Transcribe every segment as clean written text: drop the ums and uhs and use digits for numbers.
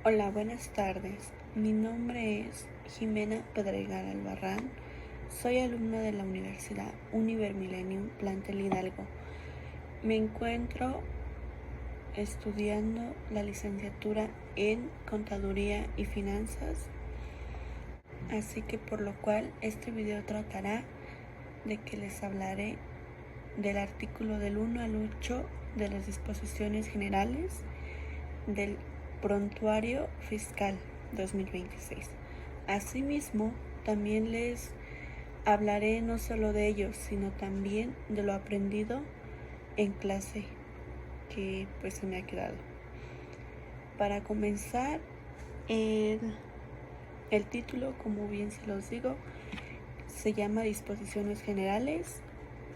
Hola, buenas tardes. Mi nombre es Jimena Pedregal Albarrán. Soy alumna de la Universidad Univer Millennium Plantel Hidalgo. Me encuentro estudiando la licenciatura en Contaduría y Finanzas, así que por lo cual este video tratará de que les hablaré del artículo del 1 al 8 de las disposiciones generales del Prontuario Fiscal 2026. Asimismo, también les hablaré no solo de ellos, sino también de lo aprendido en clase que pues se me ha quedado. Para comenzar, el, el título, como bien se los digo, se llama Disposiciones Generales.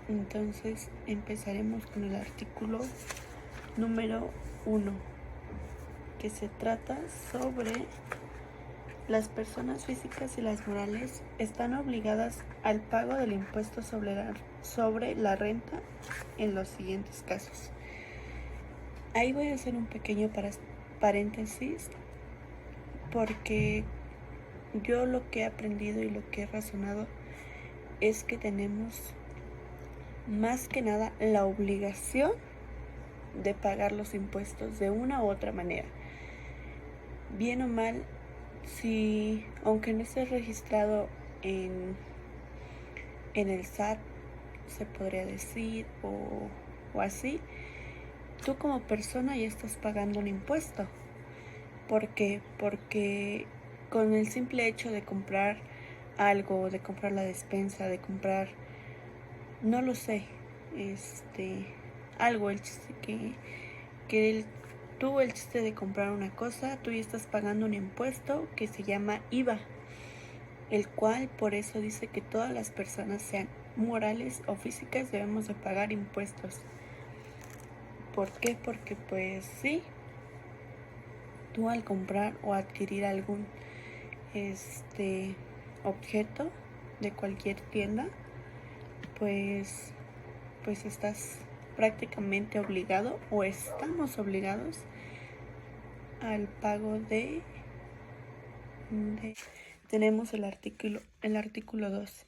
Entonces empezaremos con el artículo número 1, que se trata sobre las personas físicas y las morales están obligadas al pago del impuesto sobre la renta en los siguientes casos. Ahí voy a hacer un pequeño paréntesis porque yo lo que he aprendido y lo que he razonado es que tenemos más que nada la obligación de pagar los impuestos de una u otra manera. Bien o mal, si aunque no estés registrado en el SAT, se podría decir, o así, tú como persona ya estás pagando un impuesto. ¿Por qué? Porque con el simple hecho de comprar algo, de comprar la despensa, de comprar, no lo sé, algo, el chiste el chiste de comprar una cosa, tú ya estás pagando un impuesto que se llama IVA, el cual por eso dice que todas las personas, sean morales o físicas, debemos de pagar impuestos. ¿Por qué? Porque pues sí, tú al comprar o adquirir algún objeto de cualquier tienda, pues estás prácticamente obligado o estamos obligados al pago de tenemos el artículo 2,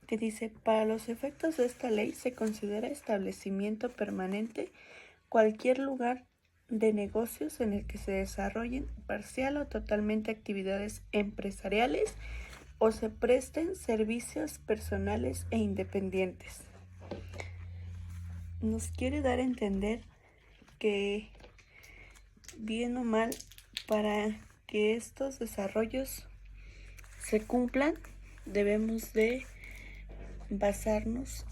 que dice: para los efectos de esta ley se considera establecimiento permanente cualquier lugar de negocios en el que se desarrollen parcial o totalmente actividades empresariales o se presten servicios personales e independientes. Nos quiere dar a entender que, bien o mal, para que estos desarrollos se cumplan, debemos de basarnos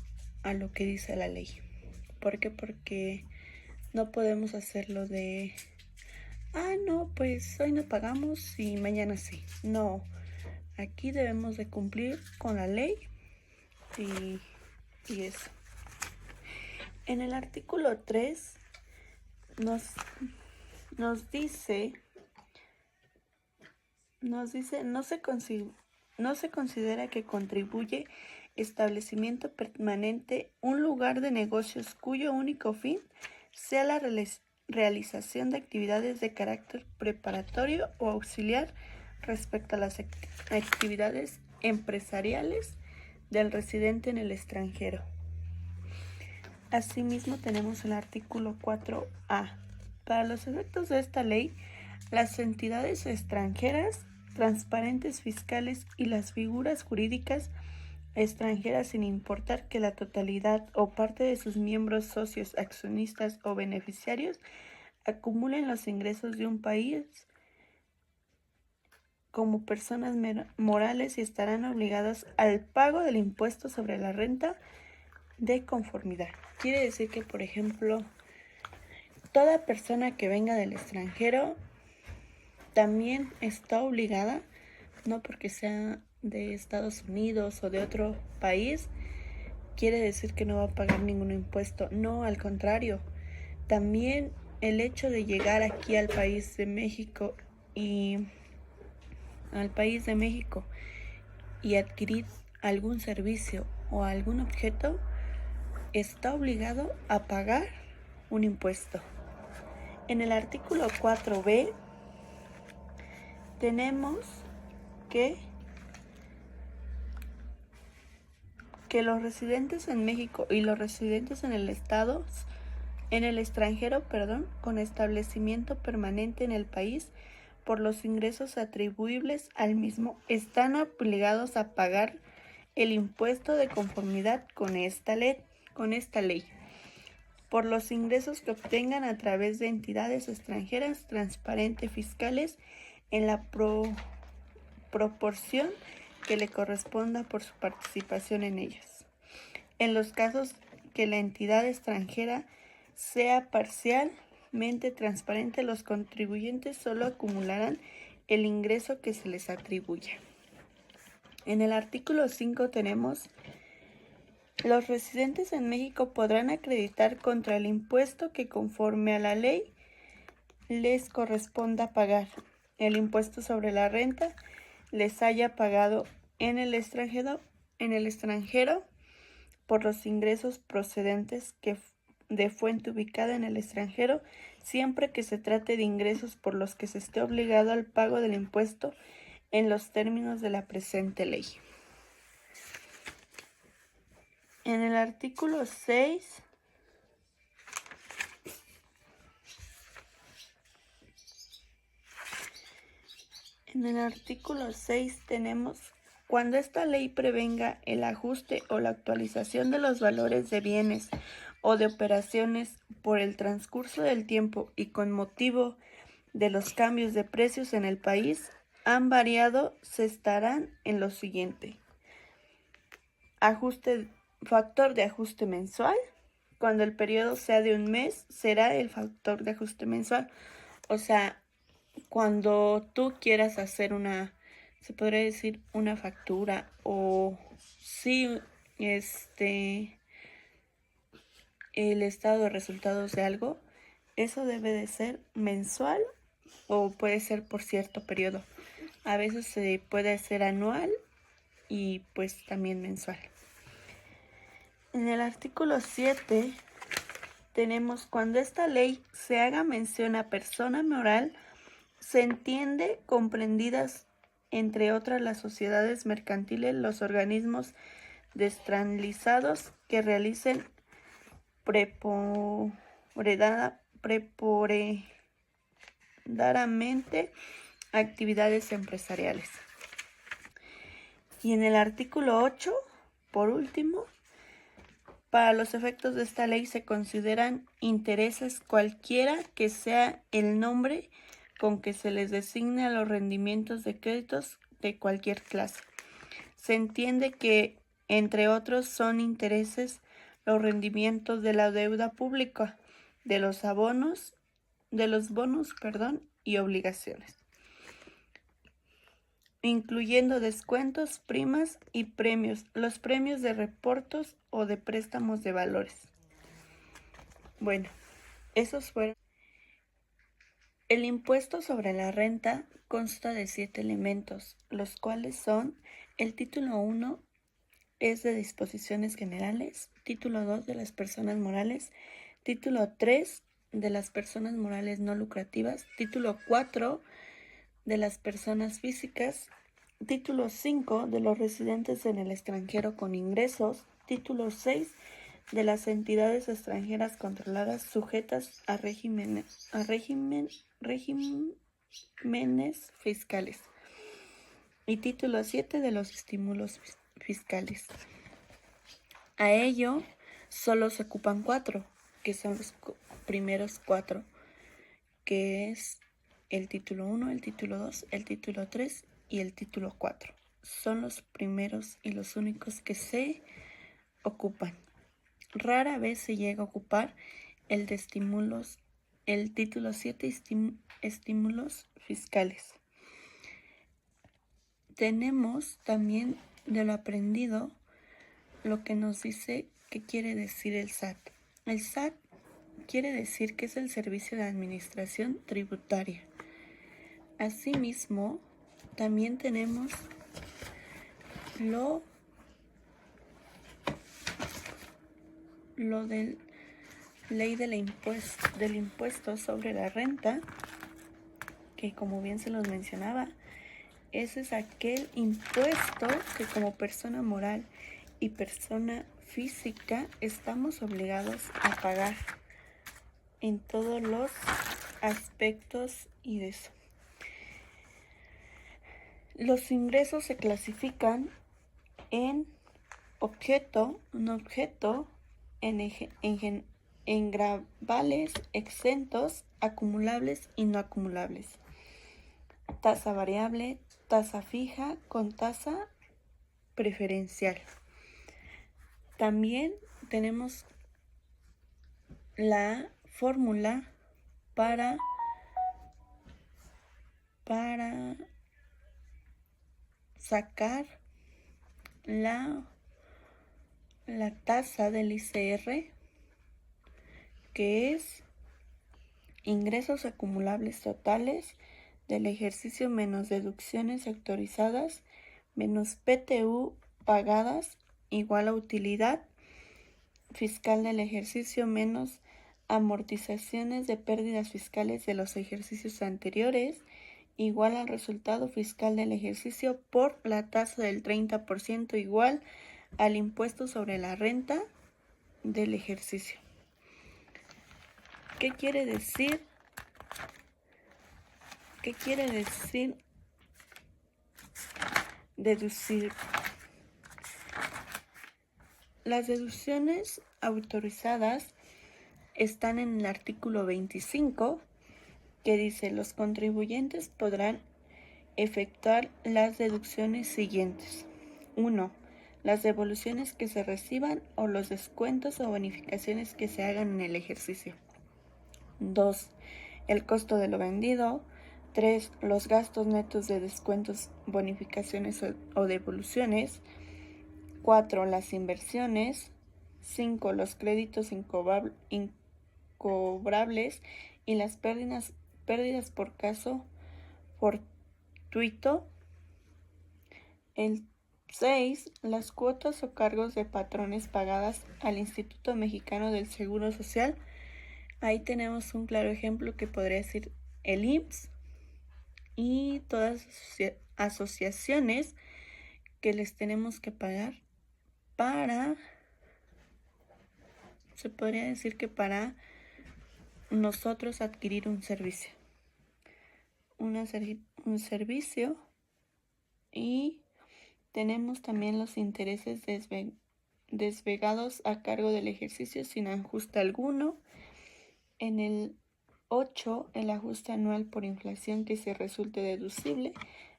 a lo que dice la ley. ¿Por qué? Porque no podemos hacerlo de, no, pues hoy no pagamos y mañana sí. No, aquí debemos de cumplir con la ley y eso. En el artículo 3 nos dice, no se considera que contribuye establecimiento permanente un lugar de negocios cuyo único fin sea la realización de actividades de carácter preparatorio o auxiliar respecto a las actividades empresariales del residente en el extranjero. Asimismo, tenemos el artículo 4A. Para los efectos de esta ley, las entidades extranjeras, transparentes fiscales y las figuras jurídicas extranjeras, sin importar que la totalidad o parte de sus miembros, socios, accionistas o beneficiarios acumulen los ingresos de un país como personas morales, y estarán obligadas al pago del impuesto sobre la renta de conformidad. Quiere decir que, por ejemplo, toda persona que venga del extranjero también está obligada, no porque sea de Estados Unidos o de otro país, quiere decir que no va a pagar ningún impuesto. No, al contrario, también el hecho de llegar aquí al país de México y adquirir algún servicio o algún objeto, está obligado a pagar un impuesto. En el artículo 4B tenemos que los residentes en México y los residentes en el extranjero, con establecimiento permanente en el país, por los ingresos atribuibles al mismo, están obligados a pagar el impuesto de conformidad con esta ley, por los ingresos que obtengan a través de entidades extranjeras transparentes fiscales en la proporción que le corresponda por su participación en ellas. En los casos que la entidad extranjera sea parcialmente transparente, los contribuyentes solo acumularán el ingreso que se les atribuya. En el artículo 5 tenemos: los residentes en México podrán acreditar contra el impuesto que conforme a la ley les corresponda pagar. El impuesto sobre la renta les haya pagado en el extranjero por los ingresos procedentes de fuente ubicada en el extranjero, siempre que se trate de ingresos por los que se esté obligado al pago del impuesto en los términos de la presente ley. En el artículo 6 tenemos: cuando esta ley prevenga el ajuste o la actualización de los valores de bienes o de operaciones por el transcurso del tiempo y con motivo de los cambios de precios en el país han variado, se estarán en lo siguiente: factor de ajuste mensual. Cuando el periodo sea de un mes, será el factor de ajuste mensual. O sea, cuando tú quieras hacer se podría decir una factura, o si el estado de resultados de algo, eso debe de ser mensual o puede ser por cierto periodo. A veces se puede hacer anual y pues también mensual. En el artículo 7 tenemos: cuando esta ley se haga mención a persona moral, se entiende comprendidas entre otras las sociedades mercantiles, los organismos descentralizados que realicen preponderantemente actividades empresariales. Y en el artículo 8, por último, para los efectos de esta ley se consideran intereses cualquiera que sea el nombre con que se les designe a los rendimientos de créditos de cualquier clase. Se entiende que, entre otros, son intereses los rendimientos de la deuda pública, de los bonos, y obligaciones, incluyendo descuentos, primas y premios, los premios de reportos o de préstamos de valores. Bueno, esos fueron. El impuesto sobre la renta consta de 7 elementos, los cuales son: el título 1 es de disposiciones generales, título 2 de las personas morales, título 3 de las personas morales no lucrativas, título 4 de las personas físicas, título 5 de los residentes en el extranjero con ingresos, título 6 de las entidades extranjeras controladas sujetas a regímenes fiscales, y título 7 de los estímulos fiscales. A ello solo se ocupan 4, que son los primeros 4, que es el título 1, el título 2, el título 3 y el título 4. Son los primeros y los únicos que se ocupan. Rara vez se llega a ocupar el título 7, estímulos fiscales. Tenemos también de lo aprendido lo que nos dice qué quiere decir el SAT. El SAT quiere decir que es el Servicio de Administración Tributaria. Asimismo, también tenemos lo del ley del impuesto sobre la renta, que como bien se los mencionaba, Ese es aquel impuesto que como persona moral y persona física estamos obligados a pagar en todos los aspectos y de eso. Los ingresos se clasifican en objeto, no objeto, en gravales, exentos, acumulables y no acumulables. Tasa variable, tasa fija con tasa preferencial. También tenemos la fórmula para sacar la tasa del ICR, que es ingresos acumulables totales del ejercicio menos deducciones autorizadas menos PTU pagadas igual a utilidad fiscal del ejercicio menos amortizaciones de pérdidas fiscales de los ejercicios anteriores igual al resultado fiscal del ejercicio por la tasa del 30% igual al impuesto sobre la renta del ejercicio. ¿Qué quiere decir? ¿Qué quiere decir deducir? Las deducciones autorizadas están en el artículo 25, que dice: los contribuyentes podrán efectuar las deducciones siguientes. 1. Las devoluciones que se reciban o los descuentos o bonificaciones que se hagan en el ejercicio. 2. El costo de lo vendido. 3. Los gastos netos de descuentos, bonificaciones o devoluciones. 4. Las inversiones. 5. Los créditos incobrables y las pérdidas por caso fortuito. El 6. Las cuotas o cargos de patrones pagadas al Instituto Mexicano del Seguro Social. Ahí tenemos un claro ejemplo que podría decir el IMSS y todas las asociaciones que les tenemos que pagar se podría decir que para nosotros adquirir un servicio. Un servicio, y tenemos también los intereses desvegados a cargo del ejercicio sin ajuste alguno. En el 8, el ajuste anual por inflación que se resulte deducible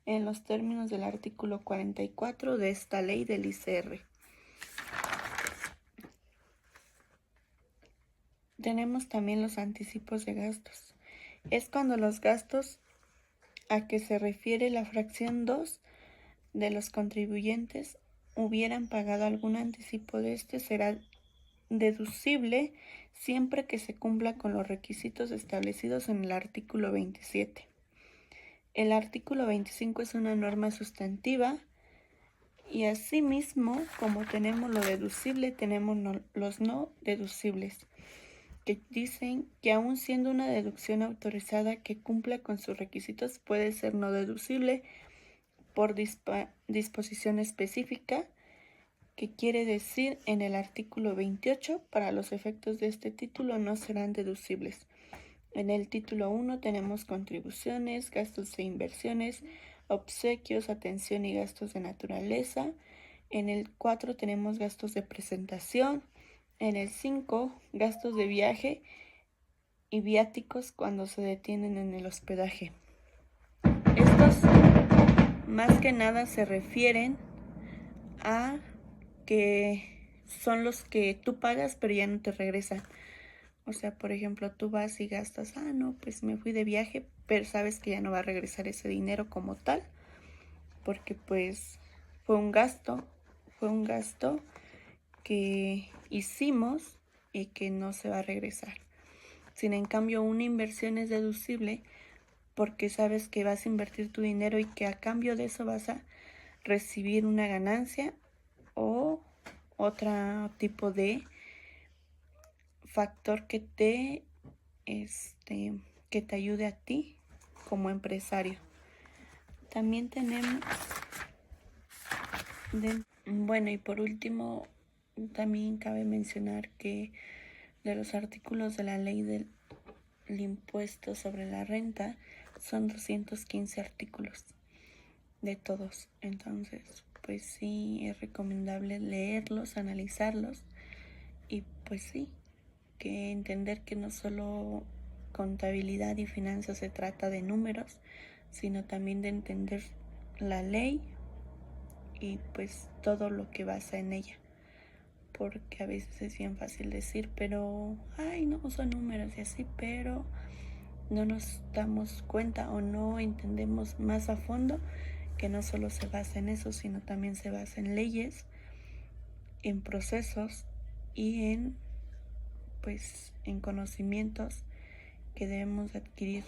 en los términos del artículo 44 de esta ley del ICR. Tenemos también los anticipos de gastos. Es cuando los gastos a que se refiere la fracción 2 de los contribuyentes hubieran pagado algún anticipo de este, será deducible siempre que se cumpla con los requisitos establecidos en el artículo 27. El artículo 25 es una norma sustantiva y asimismo, como tenemos lo deducible, tenemos los no deducibles, que dicen que aun siendo una deducción autorizada que cumpla con sus requisitos, puede ser no deducible por disposición específica, que quiere decir en el artículo 28, para los efectos de este título no serán deducibles. En el título 1 tenemos contribuciones, gastos e inversiones, obsequios, atención y gastos de naturaleza. En el 4 tenemos gastos de presentación. En el 5, gastos de viaje y viáticos cuando se detienen en el hospedaje. Estos más que nada se refieren a que son los que tú pagas pero ya no te regresan. O sea, por ejemplo, tú vas y gastas, no, pues me fui de viaje, pero sabes que ya no va a regresar ese dinero como tal, porque pues fue un gasto que hicimos y que no se va a regresar. Sin en cambio, una inversión es deducible porque sabes que vas a invertir tu dinero y que a cambio de eso vas a recibir una ganancia o otro tipo de factor que te ayude a ti como empresario. También tenemos, bueno, y por último, también cabe mencionar que de los artículos de la ley del impuesto sobre la renta son 215 artículos de todos. Entonces, pues sí, es recomendable leerlos, analizarlos y pues sí, que entender que no solo contabilidad y finanzas se trata de números, sino también de entender la ley y pues todo lo que basa en ella. Porque a veces es bien fácil decir, pero, ay, no, son números y así, pero no nos damos cuenta o no entendemos más a fondo que no solo se basa en eso, sino también se basa en leyes, en procesos y en, pues, en conocimientos que debemos adquirir